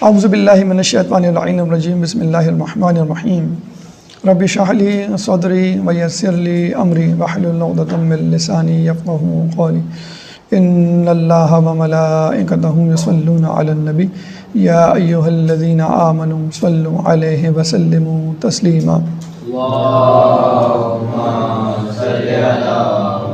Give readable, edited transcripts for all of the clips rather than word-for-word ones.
اعوذ باللہ من الشیطان اللعین الرجیم بسم اللہ الرحمن الرحیم رب اشرح لی صدری ویسر لی امری واحلل عقدۃ من لسانی یفقہوا قولی ان اللہ وملائکتہ یصلون علی النبی یا ایہا الذین آمنوا صلوا علیہ وسلموا تسلیما اللہم صلی علی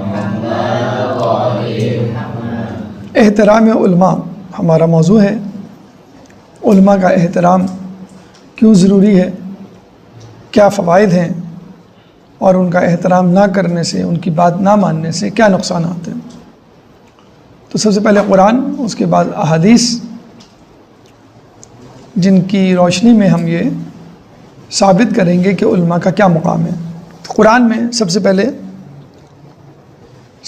محمد وعلی محمد۔ احترام علماء ہمارا موضوع ہے۔ علماء کا احترام کیوں ضروری ہے، کیا فوائد ہیں، اور ان کا احترام نہ کرنے سے، ان کی بات نہ ماننے سے کیا نقصانات ہیں۔ تو سب سے پہلے قرآن، اس کے بعد احادیث، جن کی روشنی میں ہم یہ ثابت کریں گے کہ علماء کا کیا مقام ہے۔ قرآن میں سب سے پہلے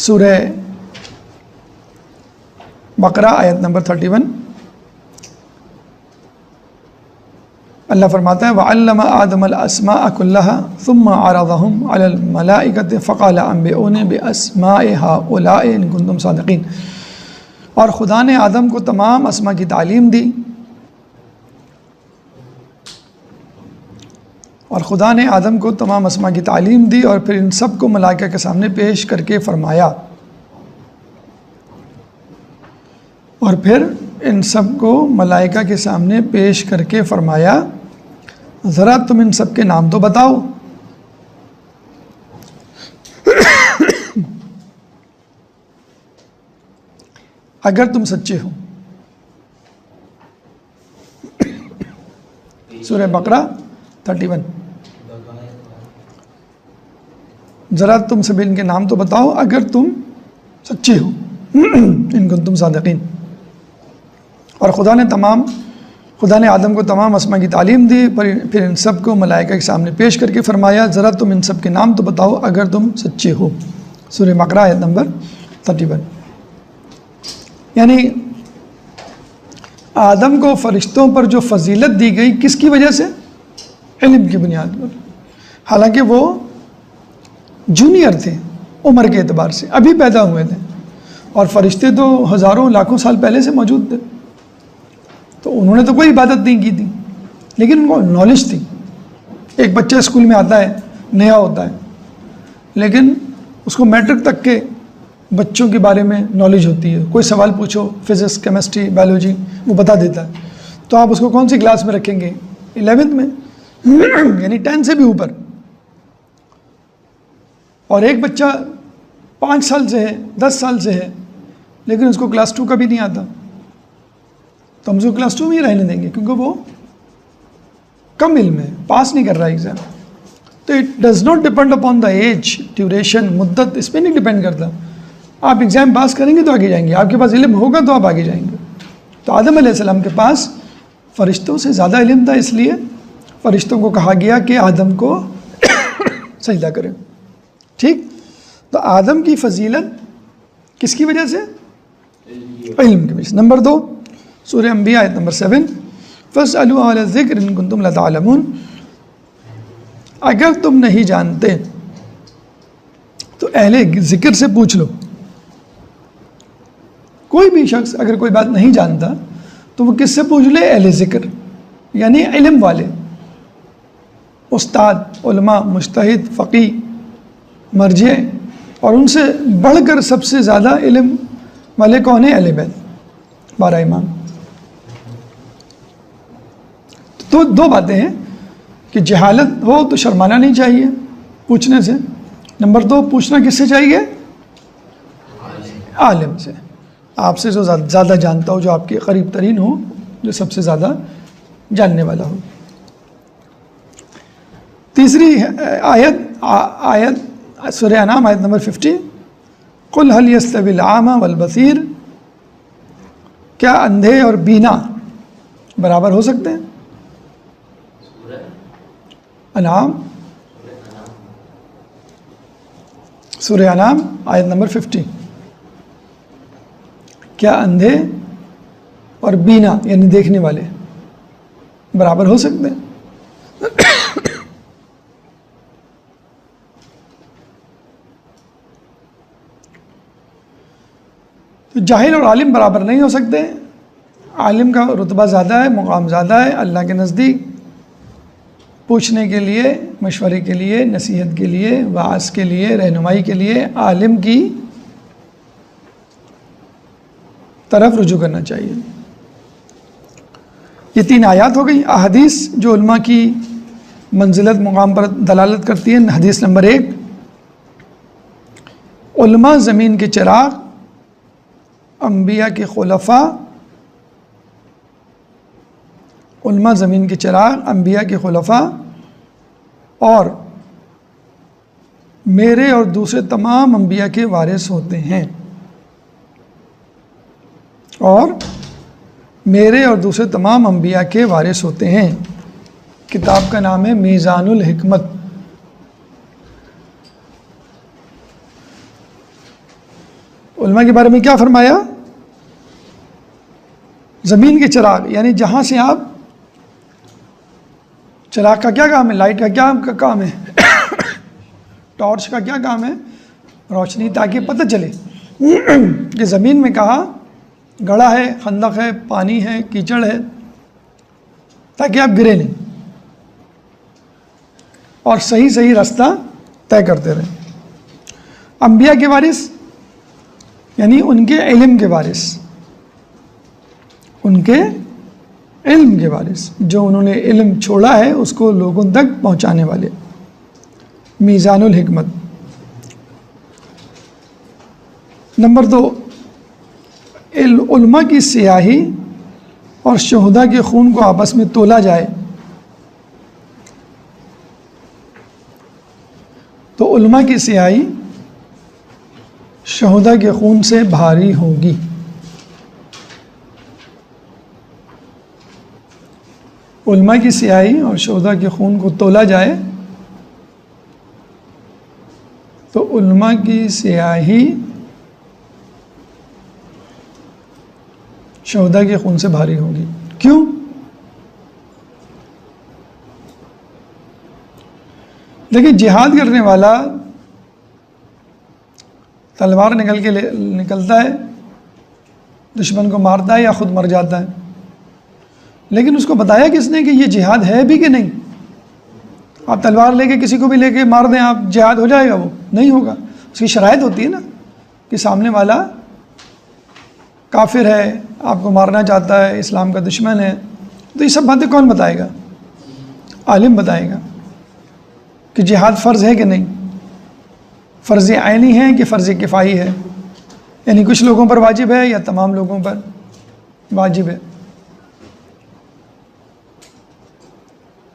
سورہ بقرہ آیت نمبر 31، اللہ فرماتا ہے وَعَلَّمَ آدَمَ الْأَسْمَاءَ كُلَّهَا ثُمَّ عَرَضَهُمْ عَلَى الْمَلَائِكَةِ فَقَالَ أَنبِئُونِي بِأَسْمَاءِ هَؤُلَاءِ إِن كُنتُمْ صَادِقِينَ۔ اور خدا نے آدم کو تمام اسماء کی تعلیم دی، اور خدا نے آدم کو تمام اسماء کی تعلیم دی اور پھر ان سب کو ملائکہ کے سامنے پیش کر کے فرمایا، اور پھر ان سب کو ملائکہ کے سامنے پیش کر کے فرمایا ذرا تم ان سب کے نام تو بتاؤ۔ اگر تم سچے ہو۔ سورہ بقرہ 31، ذرا تم سب ان کے نام تو بتاؤ اگر تم سچے ہو، ان کنتم صادقین۔ اور خدا نے آدم کو تمام اسماء کی تعلیم دی، پھر ان سب کو ملائکہ کے سامنے پیش کر کے فرمایا ذرا تم ان سب کے نام تو بتاؤ اگر تم سچے ہو۔ سورہ بقرہ آیت نمبر 31۔ یعنی آدم کو فرشتوں پر جو فضیلت دی گئی کس کی وجہ سے؟ علم کی بنیاد پر، حالانکہ وہ جونیئر تھے عمر کے اعتبار سے، ابھی پیدا ہوئے تھے، اور فرشتے تو ہزاروں لاکھوں سال پہلے سے موجود تھے، تو انہوں نے تو کوئی عبادت نہیں کی تھی، لیکن ان کو نالج تھی۔ ایک بچہ اسکول میں آتا ہے، نیا ہوتا ہے، لیکن اس کو میٹرک تک کے بچوں کے بارے میں نالج ہوتی ہے، کوئی سوال پوچھو فزکس، کیمسٹری، بایولوجی، وہ بتا دیتا ہے، تو آپ اس کو کون سی کلاس میں رکھیں گے؟ 11th میں، یعنی 10 سے بھی اوپر۔ اور ایک بچہ 5 سال سے ہے، 10 سال سے ہے، لیکن اس کو کلاس 2 کا بھی نہیں آتا، تو ہم اس کو کلاس 2 میں ہی رہنے دیں گے، کیونکہ وہ کم علم ہے، پاس نہیں کر رہا ایگزام۔ تو it does not depend upon the age, duration, مدت، اس پہ نہیں ڈپینڈ کرتا۔ آپ ایگزام پاس کریں گے تو آگے جائیں گے، آپ کے پاس علم ہوگا تو آپ آگے جائیں گے۔ تو آدم علیہ السلام کے پاس فرشتوں سے زیادہ علم تھا، اس لیے فرشتوں کو کہا گیا کہ آدم کو سجدہ کریں۔ ٹھیک، تو آدم کی فضیلت کس کی وجہ سے؟ علم کی وجہ سے۔ نمبر 2، سورہ انبیاء آیت نمبر 7، فَاسْأَلُوا أَهْلَ الذِّكْرِ إِن كُنتُمْ لَا تَعْلَمُونَ۔ اگر تم نہیں جانتے تو اہل ذکر سے پوچھ لو۔ کوئی بھی شخص اگر کوئی بات نہیں جانتا تو وہ کس سے پوچھ لے؟ اہل ذکر، یعنی علم والے، استاد، علماء، مجتہد، فقیہ، مرجع، اور ان سے بڑھ کر سب سے زیادہ علم والے کون ہیں؟ اہل بیت، 12 امام۔ تو 2 باتیں ہیں کہ جہالت ہو تو شرمانا نہیں چاہیے پوچھنے سے۔ نمبر 2، پوچھنا کس سے چاہیے؟ عالم سے، آپ سے جو زیادہ جانتا ہو، جو آپ کے قریب ترین ہو، جو سب سے زیادہ جاننے والا ہو۔ تیسری آیت سورہ انعام آیت نمبر 50، قُلْ هَلْ يَسْتَوِي الْأَعْمَى وَالْبَصِيرُ۔ کیا اندھے اور بینا برابر ہو سکتے ہیں؟ انعام، سورہ انعام آیت نمبر 50۔ کیا اندھے اور بینا یعنی دیکھنے والے برابر ہو سکتے ہیں؟ تو جاہل اور عالم برابر نہیں ہو سکتے، عالم کا رتبہ زیادہ ہے، مقام زیادہ ہے اللہ کے نزدیک، پوچھنے کے لیے، مشورے کے لیے، نصیحت کے لیے، وعظ کے لیے، رہنمائی کے لیے عالم کی طرف رجوع کرنا چاہیے۔ یہ 3 آیات ہو گئی۔ احادیث جو علماء کی منزلت مقام پر دلالت کرتی ہیں۔ حدیث نمبر 1، علماء زمین کے چراغ، انبیاء کے خلفاء، علماء زمین کے چراغ، انبیاء کے خلفاء اور میرے اور دوسرے تمام انبیاء کے وارث ہوتے ہیں، اور میرے اور دوسرے تمام انبیاء کے وارث ہوتے ہیں۔ کتاب کا نام ہے میزان الحکمت۔ علماء کے بارے میں کیا فرمایا؟ زمین کے چراغ، یعنی جہاں سے آپ، چراغ کا کیا کام ہے؟ لائٹ کا کیا کام ہے؟ ٹارچ کا کیا کام ہے؟ روشنی، تاکہ پتہ چلے کہ زمین میں کہاں گڑھا ہے، خندق ہے، پانی ہے، کیچڑ ہے، تاکہ آپ گرے نہیں اور صحیح صحیح راستہ طے کرتے رہیں۔ انبیاء کے وارث یعنی ان کے علم کے وارث، ان کے علم کے وارث، جو انہوں نے علم چھوڑا ہے اس کو لوگوں تک پہنچانے والے۔ میزان الحکمت۔ نمبر 2، علماء کی سیاہی اور شہداء کے خون کو آپس میں تولا جائے تو علماء کی سیاہی شہداء کے خون سے بھاری ہوگی۔ علماء کی سیاہی اور شہداء کے خون کو تولا جائے تو علماء کی سیاہی شہداء کے خون سے بھاری ہوگی۔ کیوں؟ دیکھیں، جہاد کرنے والا تلوار نکلتا ہے، دشمن کو مارتا ہے یا خود مر جاتا ہے، لیکن اس کو بتایا کس نے کہ یہ جہاد ہے بھی کہ نہیں؟ آپ تلوار لے کے کسی کو بھی لے کے مار دیں آپ، جہاد ہو جائے گا؟ وہ نہیں ہوگا۔ اس کی شرائط ہوتی ہے نا کہ سامنے والا کافر ہے، آپ کو مارنا چاہتا ہے، اسلام کا دشمن ہے، تو یہ سب باتیں کون بتائے گا؟ عالم بتائے گا کہ جہاد فرض ہے کہ نہیں، فرض عینی ہے کہ فرض کفائی ہے، یعنی کچھ لوگوں پر واجب ہے یا تمام لوگوں پر واجب ہے،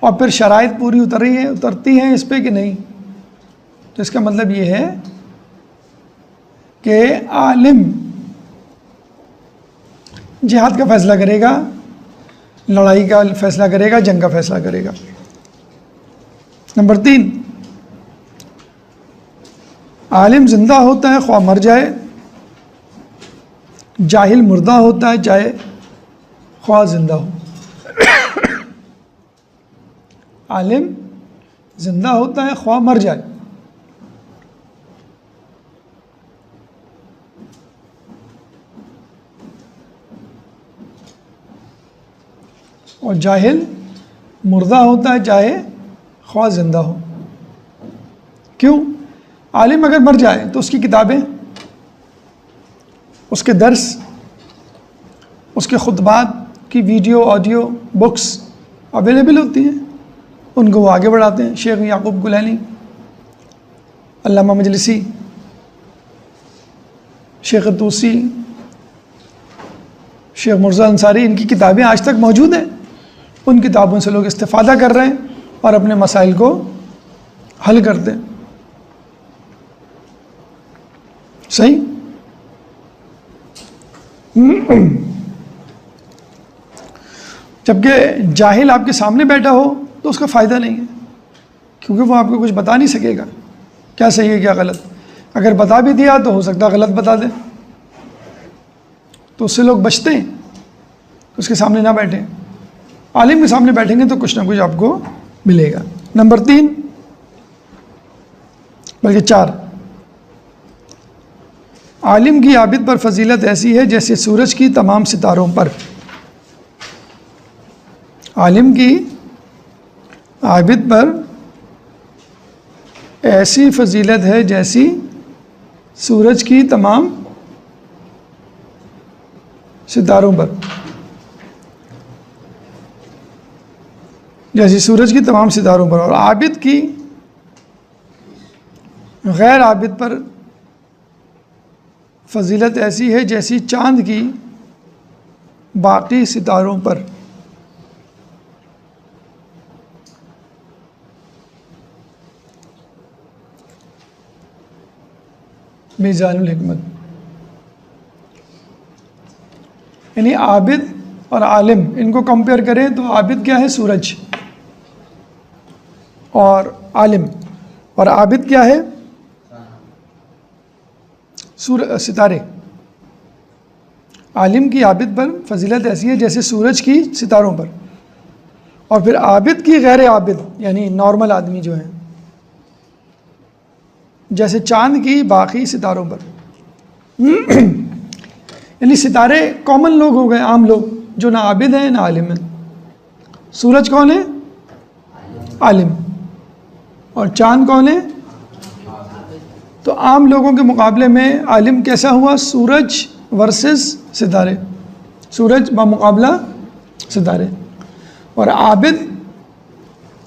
اور پھر شرائط پوری اترتی ہیں اس پہ کہ نہیں۔ تو اس کا مطلب یہ ہے کہ عالم جہاد کا فیصلہ کرے گا، لڑائی کا فیصلہ کرے گا، جنگ کا فیصلہ کرے گا۔ نمبر 3، عالم زندہ ہوتا ہے خواہ مر جائے، جاہل مردہ ہوتا ہے چاہے خواہ زندہ ہو۔ عالم زندہ ہوتا ہے خواہ مر جائے، اور جاہل مردہ ہوتا ہے چاہے خواہ زندہ ہو۔ کیوں؟ عالم اگر مر جائے تو اس کی کتابیں، اس کے درس، اس کے خطبات کی ویڈیو آڈیو بکس اویلیبل ہوتی ہیں، ان کو وہ آگے بڑھاتے ہیں۔ شیخ یعقوب گلانی، علامہ مجلسی، شیخ طوسی، شیخ مرزا انصاری، ان کی کتابیں آج تک موجود ہیں۔ ان کتابوں سے لوگ استفادہ کر رہے ہیں اور اپنے مسائل کو حل کرتے ہیں۔ صحیح؟ جبکہ جاہل آپ کے سامنے بیٹھا ہو تو اس کا فائدہ نہیں ہے، کیونکہ وہ آپ کو کچھ بتا نہیں سکے گا کیا صحیح ہے کیا غلط۔ اگر بتا بھی دیا تو ہو سکتا ہے غلط بتا دے، تو اس سے لوگ بچتے ہیں، اس کے سامنے نہ بیٹھیں۔ عالم کے سامنے بیٹھیں گے تو کچھ نہ کچھ آپ کو ملے گا۔ نمبر 3 بلکہ 4، عالم کی عابد پر فضیلت ایسی ہے جیسے سورج کی تمام ستاروں پر۔ عالم کی عابد پر ایسی فضیلت ہے جیسی سورج کی تمام ستاروں پر، جیسی سورج کی تمام ستاروں پر، اور عابد کی غیر عابد پر فضیلت ایسی ہے جیسی چاند کی باقی ستاروں پر۔ میزان الحکمت، یعنی عابد اور عالم ان کو کمپیئر کریں تو عابد کیا ہے؟ سورج، اور عالم، اور عابد کیا ہے؟ ستارے۔ عالم کی عابد پر فضیلت ایسی ہے جیسے سورج کی ستاروں پر، اور پھر عابد کی غیر عابد یعنی نارمل آدمی جو ہیں جیسے چاند کی باقی ستاروں پر۔ یعنی ستارے کامن لوگ ہو گئے، عام لوگ جو نہ عابد ہیں نہ عالم ہیں۔ سورج کون ہے؟ عالم۔ اور چاند کون ہے؟ تو عام لوگوں کے مقابلے میں عالم کیسا ہوا؟ سورج ورسز ستارے، سورج بمقابلہ ستارے۔ اور عابد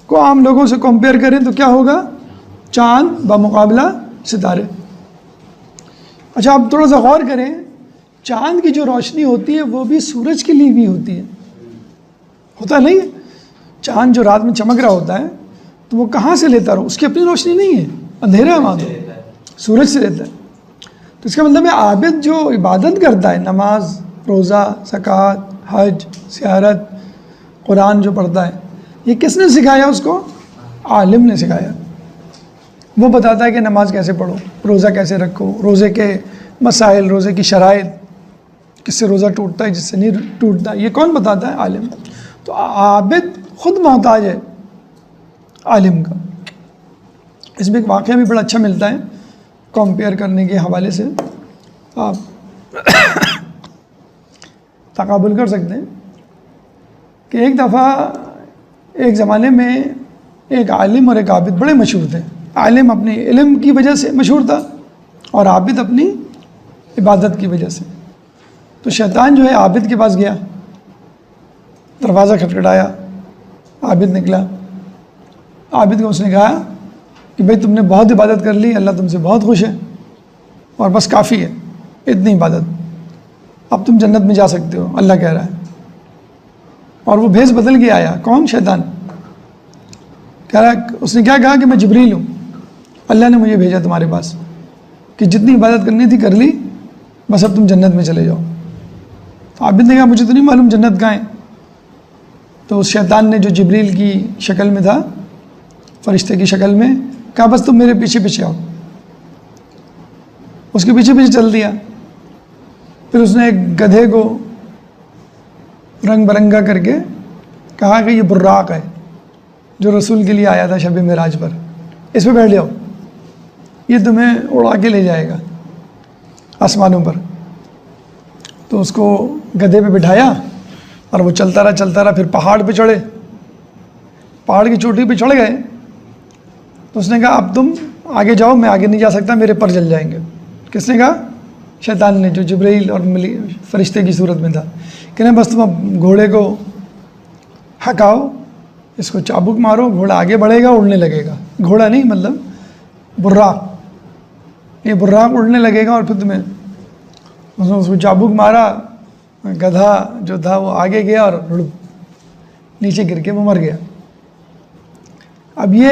کو عام لوگوں سے کمپیئر کریں تو کیا ہوگا؟ چاند بمقابلہ ستارے۔ اچھا آپ تھوڑا سا غور کریں، چاند کی جو روشنی ہوتی ہے وہ بھی سورج کے لیے بھی ہوتی ہے، ہوتا نہیں ہے؟ چاند جو رات میں چمک رہا ہوتا ہے تو وہ کہاں سے لیتا رہو؟ اس کی اپنی روشنی نہیں ہے، اندھیرا ہے وہاں، تو سورج سے لیتا ہے۔ تو اس کا مطلب ہے عابد جو عبادت کرتا ہے، نماز، روزہ، زکوٰۃ، حج، زیارت، قرآن جو پڑھتا ہے، یہ کس نے سکھایا اس کو؟ عالم نے سکھایا۔ وہ بتاتا ہے کہ نماز کیسے پڑھو، روزہ کیسے رکھو، روزے کے مسائل، روزے کی شرائط، کس سے روزہ ٹوٹتا ہے، جس سے نہیں ٹوٹتا، یہ کون بتاتا ہے؟ عالم۔ تو عابد خود محتاج ہے عالم کا۔ اس میں ایک واقعہ بھی بڑا اچھا ملتا ہے کمپیئر کرنے کے حوالے سے، آپ تقابل کر سکتے ہیں کہ ایک دفعہ ایک زمانے میں ایک عالم اور ایک عابد بڑے مشہور تھے۔ عالم اپنی علم کی وجہ سے مشہور تھا اور عابد اپنی عبادت کی وجہ سے۔ تو شیطان جو ہے عابد کے پاس گیا، دروازہ کھٹکھٹایا، عابد نکلا۔ عابد کو اس نے کہا کہ بھئی تم نے بہت عبادت کر لی، اللہ تم سے بہت خوش ہے اور بس کافی ہے اتنی عبادت، اب تم جنت میں جا سکتے ہو، اللہ کہہ رہا ہے۔ اور وہ بھیس بدل کے آیا، کون؟ شیطان۔ کہہ رہا، اس نے کیا کہا کہ میں جبریل ہوں، اللہ نے مجھے بھیجا تمہارے پاس کہ جتنی عبادت کرنی تھی کر لی، بس اب تم جنت میں چلے جاؤ۔ تو عابد نے کہا مجھے تو نہیں معلوم جنت کہاں ہے۔ تو اس شیطان نے جو جبریل کی شکل میں تھا، فرشتے کی شکل میں، کہا بس تم میرے پیچھے پیچھے آؤ۔ اس کے پیچھے پیچھے چل دیا۔ پھر اس نے ایک گدھے کو رنگ برنگا کر کے کہا کہ یہ براق ہے جو رسول کے لیے آیا تھا شب معراج پر، اس پہ بیٹھ جاؤ، یہ تمہیں اڑا کے لے جائے گا آسمانوں پر۔ تو اس کو گدھے پہ بٹھایا اور وہ چلتا رہا، پھر پہاڑ پہ چڑھے، پہاڑ کی چوٹی پہ چڑھ گئے۔ تو اس نے کہا اب تم آگے جاؤ، میں آگے نہیں جا سکتا، میرے پر جل جائیں گے۔ کس نے کہا؟ شیطان نے، جو جبرائیل اور فرشتے کی صورت میں تھا۔ کہنے بس تم اب گھوڑے کو ہکاؤ، اس کو چابک مارو، گھوڑا آگے بڑھے گا، اڑنے لگے گا۔ گھوڑا نہیں، مطلب براق، یہ براق اڑنے لگے گا اور پھر تمہیں، اس نے اس کو چابک مارا، گدھا جو تھا وہ آگے گیا اور نیچے گر کے وہ مر گیا۔ اب یہ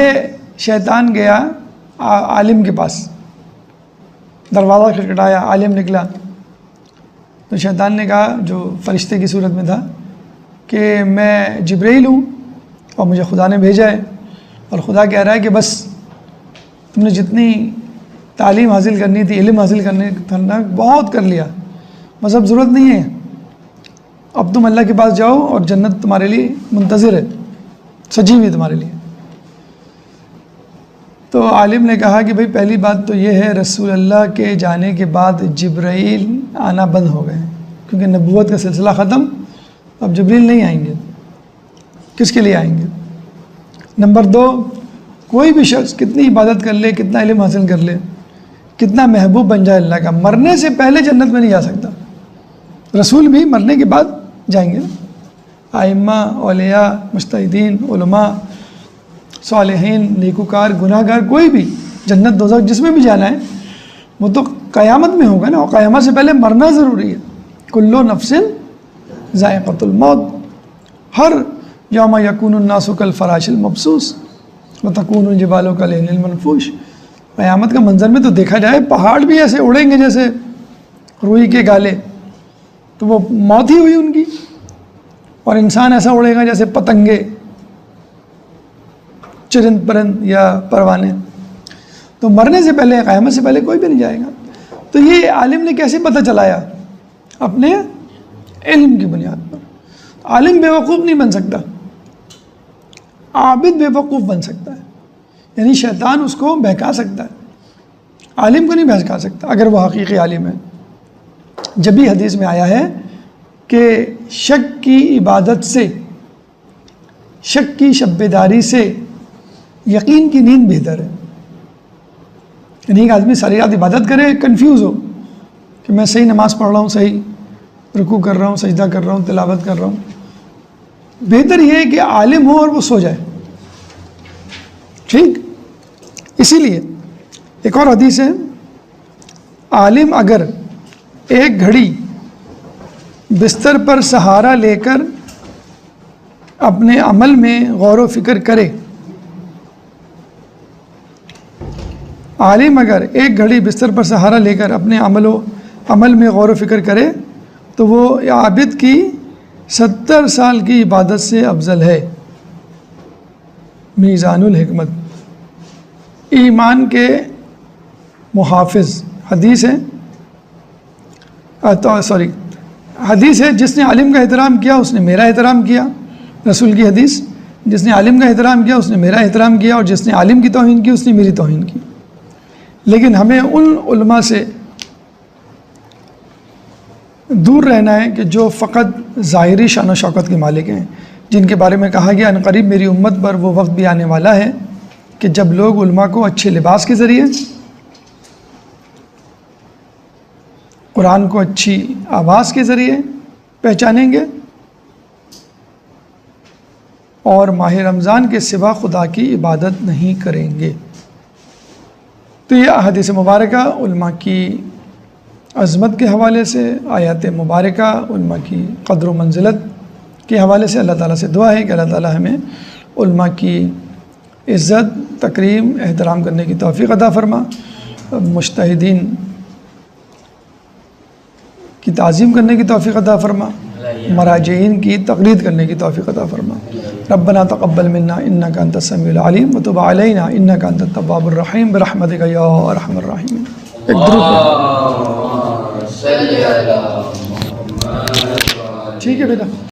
شیطان گیا عالم کے پاس، دروازہ کھٹکھٹایا، عالم نکلا۔ تو شیطان نے کہا، جو فرشتے کی صورت میں تھا، کہ میں جبرائیل ہوں اور مجھے خدا نے بھیجا ہے، اور خدا کہہ رہا ہے کہ بس تم نے جتنی تعلیم حاصل کرنی تھی، علم حاصل کرنے تھا، بہت کر لیا، بس اب ضرورت نہیں ہے، اب تم اللہ کے پاس جاؤ اور جنت تمہارے لیے منتظر ہے، سجی ہوئی تمہارے لیے۔ تو عالم نے کہا کہ بھئی پہلی بات تو یہ ہے، رسول اللہ کے جانے کے بعد جبرائیل آنا بند ہو گئے، کیونکہ نبوت کا سلسلہ ختم، اب جبرائیل نہیں آئیں گے۔ کس کے لیے آئیں گے؟ نمبر 2، کوئی بھی شخص کتنی عبادت کر لے، کتنا علم حاصل کر لے، کتنا محبوب بن جائے اللہ کا، مرنے سے پہلے جنت میں نہیں جا سکتا۔ رسول بھی مرنے کے بعد جائیں گے، ائمہ، اولیاء، مجتہدین، علماء، صالحین، نیکوکار، گناہ گار، کوئی بھی جنت دوزخ جس میں بھی جانا ہے وہ تو قیامت میں ہوگا نا، اور قیامت سے پہلے مرنا ضروری ہے۔ کل نفس ذائقۃ الموت، ہر یوم یکون الناس کالفراش المبثوث وتکون الجبال کالعہن المنفوش۔ قیامت کا منظر میں تو دیکھا جائے پہاڑ بھی ایسے اڑیں گے جیسے روئی کے گالے، تو وہ موت ہی ہوئی ان کی، اور انسان ایسا اڑے گا جیسے پتنگے، چرند پرند یا پروانے۔ تو مرنے سے پہلے، قیامت سے پہلے کوئی بھی نہیں جائے گا۔ تو یہ عالم نے کیسے پتہ چلایا؟ اپنے علم کی بنیاد پر۔ عالم بیوقوف نہیں بن سکتا، عابد بیوقوف بن سکتا ہے، یعنی شیطان اس کو بہکا سکتا ہے، عالم کو نہیں بہکا سکتا اگر وہ حقیقی عالم ہے۔ جب بھی حدیث میں آیا ہے کہ شک کی عبادت سے، شک کی شب بیداری سے یقین کی نیند بہتر ہے۔ یعنی ایک آدمی ساری رات عبادت کرے، کنفیوز ہو کہ میں صحیح نماز پڑھ رہا ہوں، صحیح رکوع کر رہا ہوں، سجدہ کر رہا ہوں، تلاوت کر رہا ہوں، بہتر یہ ہے کہ عالم ہو اور وہ سو جائے۔ ٹھیک، اسی لیے ایک اور حدیث ہے، عالم اگر ایک گھڑی بستر پر سہارا لے کر اپنے عمل میں غور و فکر کرے، عالم اگر ایک گھڑی بستر پر سہارا لے کر اپنے عمل میں غور و فکر کرے تو وہ عابد کی 70 سال کی عبادت سے افضل ہے۔ میزان الحکمت، ایمان کے محافظ، حدیث ہے حدیث ہے، جس نے عالم کا احترام کیا اس نے میرا احترام کیا۔ رسول کی حدیث، جس نے عالم کا احترام کیا اس نے میرا احترام کیا، اور جس نے عالم کی توہین کی اس نے میری توہین کی۔ لیکن ہمیں ان علماء سے دور رہنا ہے کہ جو فقط ظاہری شان و شوکت کے مالک ہیں، جن کے بارے میں کہا گیا عنقریب میری امت پر وہ وقت بھی آنے والا ہے کہ جب لوگ علماء کو اچھے لباس کے ذریعے، قرآن کو اچھی آواز کے ذریعے پہچانیں گے، اور ماہ رمضان کے سوا خدا کی عبادت نہیں کریں گے۔ تو یہ احادیث مبارکہ علماء کی عظمت کے حوالے سے، آیات مبارکہ علماء کی قدر و منزلت کے حوالے سے اللہ تعالیٰ سے دعا ہے کہ اللہ تعالیٰ ہمیں علماء کی عزت، تکریم، احترام کرنے کی توفیق عطا فرما، مجتہدین کی تعظیم کرنے کی توفیق عطا فرما، مراجعین کی تقلید کرنے کی توفیق عطا فرما۔ ربنا تقبل منا انک انت السمیع العلیم وتب علینا انک انت التواب الرحیم برحمتک یا ارحم الراحمین۔ ایک درود، ٹھیک ہے بیٹا۔